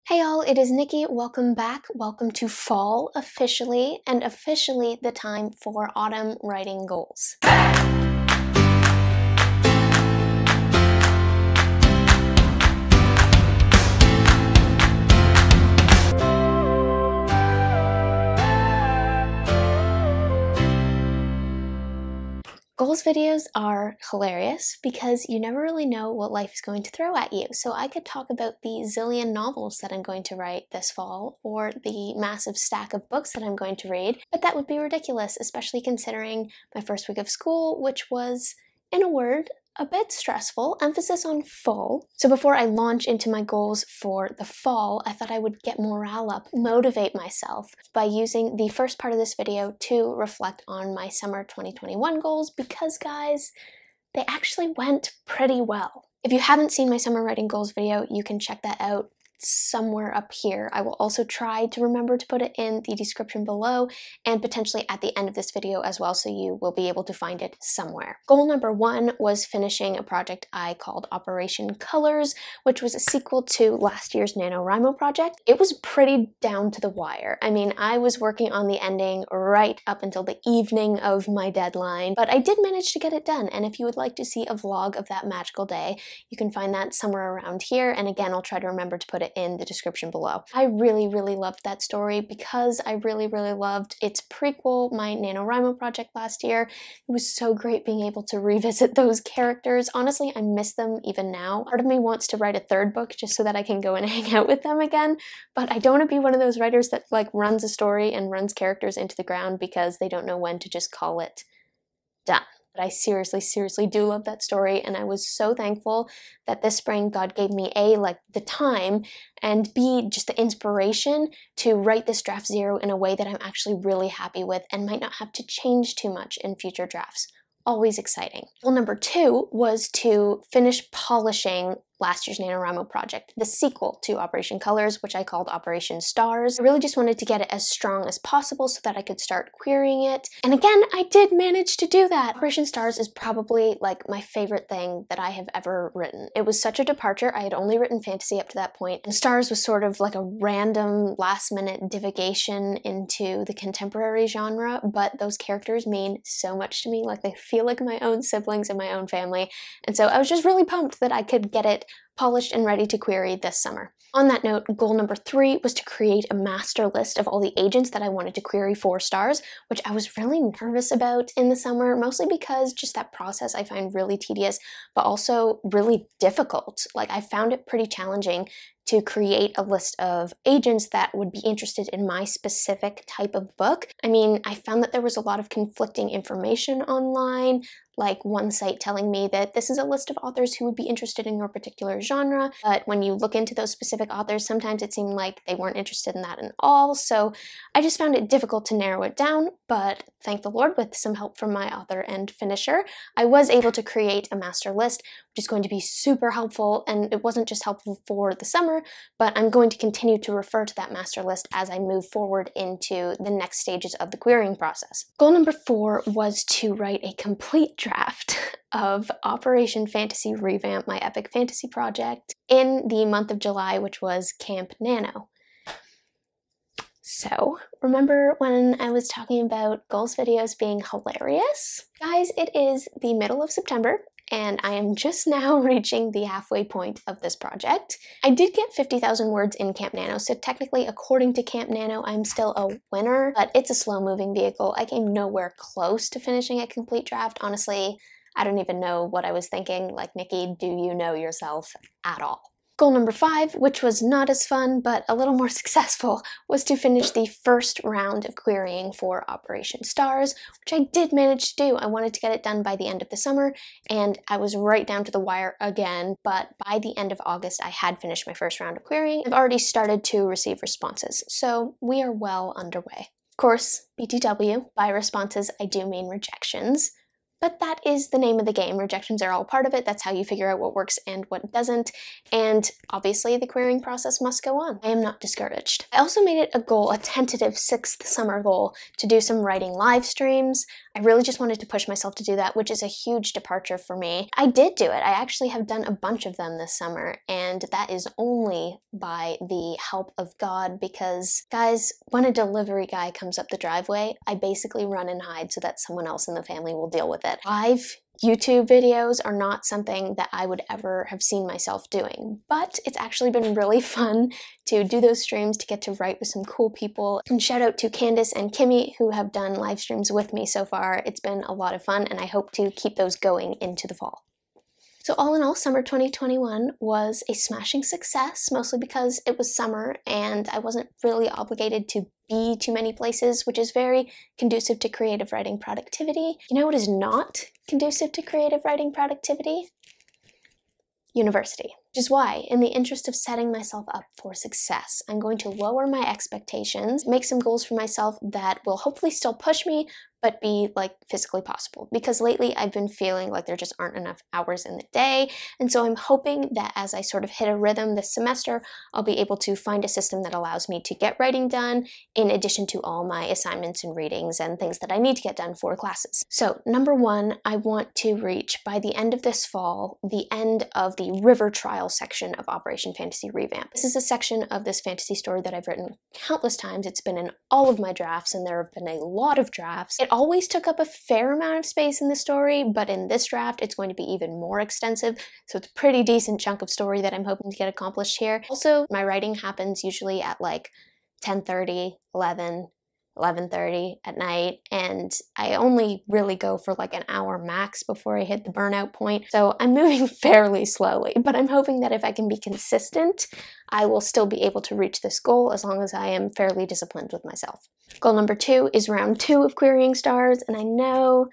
Hey y'all, it is Nikki. Welcome back. Welcome to fall officially, and officially the time for autumn writing goals. Goals videos are hilarious because you never really know what life is going to throw at you. So I could talk about the zillion novels that I'm going to write this fall or the massive stack of books that I'm going to read, but that would be ridiculous, especially considering my first week of school, which was, in a word, a bit stressful, emphasis on full. So before I launch into my goals for the fall, I thought I would get morale up, motivate myself by using the first part of this video to reflect on my summer 2021 goals because, guys, they actually went pretty well. If you haven't seen my summer writing goals video, you can check that out somewhere up here. I will also try to remember to put it in the description below and potentially at the end of this video as well, so you will be able to find it somewhere. Goal number one was finishing a project I called Operation Colors, which was a sequel to last year's NaNoWriMo project. It was pretty down to the wire. I mean, I was working on the ending right up until the evening of my deadline, but I did manage to get it done, and if you would like to see a vlog of that magical day, you can find that somewhere around here, and again, I'll try to remember to put it in the description below. I really loved that story because I really loved its prequel, my NaNoWriMo project last year. It was so great being able to revisit those characters. Honestly, I miss them even now. Part of me wants to write a third book just so that I can go and hang out with them again, but I don't want to be one of those writers that like runs a story and runs characters into the ground because they don't know when to just call it done. But I seriously do love that story, and I was so thankful that this spring God gave me A, like the time, and B, just the inspiration to write this draft 0 in a way that I'm actually really happy with and might not have to change too much in future drafts. Always exciting. Goal number two was to finish polishing last year's NaNoWriMo project, the sequel to Operation Colors, which I called Operation Stars. I really just wanted to get it as strong as possible so that I could start querying it. And again, I did manage to do that. Operation Stars is probably like my favorite thing that I have ever written. It was such a departure. I had only written fantasy up to that point, and Stars was sort of like a random last-minute divagation into the contemporary genre, but those characters mean so much to me. Like, they feel like my own siblings and my own family, and so I was just really pumped that I could get it polished and ready to query this summer. On that note, goal number 3 was to create a master list of all the agents that I wanted to query for Stars, which I was really nervous about in the summer, mostly because just that process I find really tedious, but also really difficult. Like, I found it pretty challenging to create a list of agents that would be interested in my specific type of book. I mean, I found that there was a lot of conflicting information online, like one site telling me that this is a list of authors who would be interested in your particular genre, but when you look into those specific authors, sometimes it seemed like they weren't interested in that at all, so I just found it difficult to narrow it down, but thank the Lord, with some help from my author and finisher, I was able to create a master list, which is going to be super helpful, and it wasn't just helpful for the summer, but I'm going to continue to refer to that master list as I move forward into the next stages of the querying process. Goal number 4 was to write a complete draft of Operation Fantasy Revamp, my epic fantasy project, in the month of July, which was Camp Nano. So, remember when I was talking about goals videos being hilarious? Guys, it is the middle of September, and I am just now reaching the halfway point of this project. I did get 50,000 words in Camp Nano, so technically, according to Camp Nano, I'm still a winner, but it's a slow-moving vehicle. I came nowhere close to finishing a complete draft. Honestly, I don't even know what I was thinking. Like, Nikki, do you know yourself at all? Goal number 5, which was not as fun, but a little more successful, was to finish the first round of querying for Operation Stars, which I did manage to do. I wanted to get it done by the end of the summer, and I was right down to the wire again, but by the end of August, I had finished my first round of querying. I've already started to receive responses, so we are well underway. Of course, BTW, by responses, I do mean rejections. But that is the name of the game. Rejections are all part of it. That's how you figure out what works and what doesn't. And obviously the querying process must go on. I am not discouraged. I also made it a goal, a tentative 6th summer goal, to do some writing live streams. I really just wanted to push myself to do that, which is a huge departure for me. I did do it. I actually have done a bunch of them this summer, and that is only by the help of God, because guys, when a delivery guy comes up the driveway, I basically run and hide so that someone else in the family will deal with it. Live YouTube videos are not something that I would ever have seen myself doing, but it's actually been really fun to do those streams, to get to write with some cool people. And shout out to Candace and Kimmy, who have done live streams with me so far. It's been a lot of fun, and I hope to keep those going into the fall. So all in all, summer 2021 was a smashing success, mostly because it was summer and I wasn't really obligated to be too many places, which is very conducive to creative writing productivity. You know what is not conducive to creative writing productivity? University. Which is why, in the interest of setting myself up for success, I'm going to lower my expectations, make some goals for myself that will hopefully still push me, but be like physically possible. Because lately I've been feeling like there just aren't enough hours in the day, and so I'm hoping that as I sort of hit a rhythm this semester, I'll be able to find a system that allows me to get writing done in addition to all my assignments and readings and things that I need to get done for classes. So number one, I want to reach by the end of this fall, the end of the river trial section of Operation Fantasy Revamp. This is a section of this fantasy story that I've written countless times. It's been in all of my drafts, and there have been a lot of drafts. It always took up a fair amount of space in the story, but in this draft it's going to be even more extensive, so it's a pretty decent chunk of story that I'm hoping to get accomplished here. Also, my writing happens usually at like 10:30, 11:30 at night, and I only really go for like an hour max before I hit the burnout point, so I'm moving fairly slowly, but I'm hoping that if I can be consistent, I will still be able to reach this goal as long as I am fairly disciplined with myself. Goal number 2 is round 2 of Querying Stars, and I know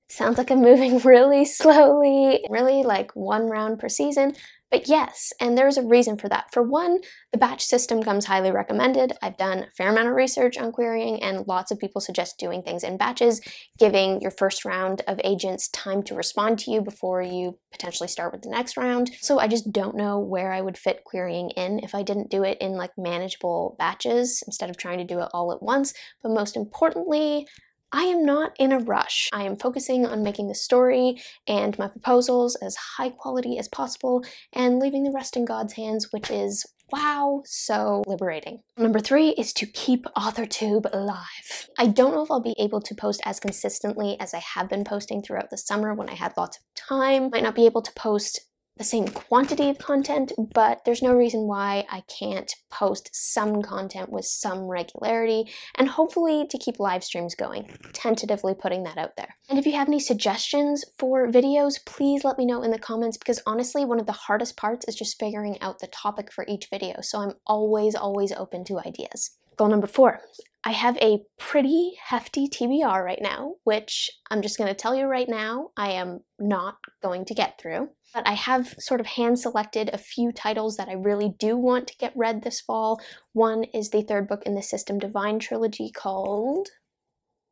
it sounds like I'm moving really slowly, really like 1 round per season, but yes, and there's a reason for that. For one, the batch system comes highly recommended. I've done a fair amount of research on querying, and lots of people suggest doing things in batches, giving your first round of agents time to respond to you before you potentially start with the next round. So I just don't know where I would fit querying in if I didn't do it in like manageable batches instead of trying to do it all at once. But most importantly, I am not in a rush. I am focusing on making the story and my proposals as high quality as possible and leaving the rest in God's hands, which is, wow, so liberating. Number 3 is to keep AuthorTube alive. I don't know if I'll be able to post as consistently as I have been posting throughout the summer when I had lots of time. Might not be able to post the same quantity of content, but there's no reason why I can't post some content with some regularity, and hopefully to keep live streams going. Tentatively putting that out there. And if you have any suggestions for videos, please let me know in the comments, because honestly, one of the hardest parts is just figuring out the topic for each video, so I'm always open to ideas. Goal number 4. I have a pretty hefty TBR right now, which I'm just going to tell you right now, I am not going to get through. But I have sort of hand-selected a few titles that I really do want to get read this fall. One is the 3rd book in the System Divine trilogy called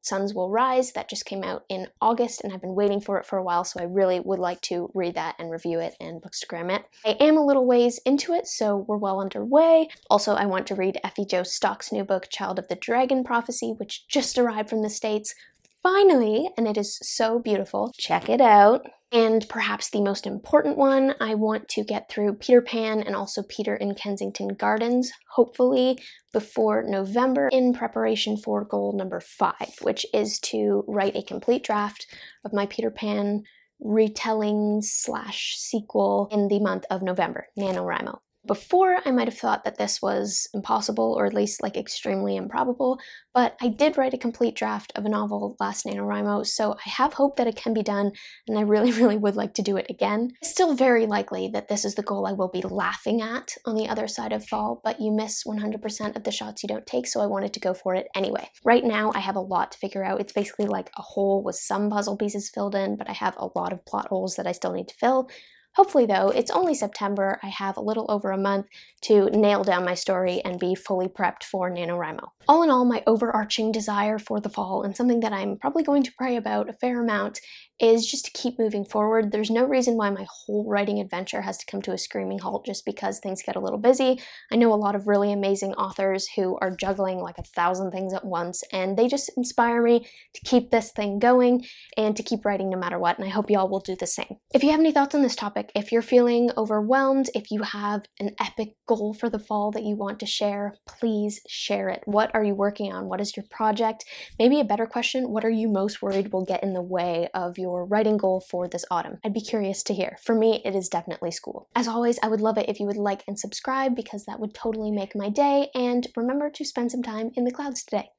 Suns Will Rise. That just came out in August, and I've been waiting for it for a while, so I really would like to read that and review it and bookstagram it. I am a little ways into it, so we're well underway. Also, I want to read Effie Joe Stock's new book, Child of the Dragon Prophecy, which just arrived from the States. Finally, and it is so beautiful. Check it out. And perhaps the most important one, I want to get through Peter Pan and also Peter in Kensington Gardens, hopefully before November, in preparation for goal number 5, which is to write a complete draft of my Peter Pan retelling / sequel in the month of November, NaNoWriMo. Before, I might have thought that this was impossible, or at least like extremely improbable, but I did write a complete draft of a novel last NaNoWriMo, so I have hope that it can be done, and I really would like to do it again. It's still very likely that this is the goal I will be laughing at on the other side of fall, but you miss 100% of the shots you don't take, so I wanted to go for it anyway. Right now, I have a lot to figure out. It's basically like a hole with some puzzle pieces filled in, but I have a lot of plot holes that I still need to fill. Hopefully though, it's only September, I have a little over a month to nail down my story and be fully prepped for NaNoWriMo. All in all, my overarching desire for the fall, and something that I'm probably going to pray about a fair amount, is just to keep moving forward. There's no reason why my whole writing adventure has to come to a screaming halt just because things get a little busy. I know a lot of really amazing authors who are juggling like 1,000 things at once, and they just inspire me to keep this thing going and to keep writing no matter what, and I hope y'all will do the same. If you have any thoughts on this topic, if you're feeling overwhelmed, if you have an epic goal for the fall that you want to share, please share it. What are you working on? What is your project? Maybe a better question, what are you most worried will get in the way of your writing goal for this autumn? I'd be curious to hear. For me, it is definitely school. As always, I would love it if you would like and subscribe because that would totally make my day, and remember to spend some time in the clouds today.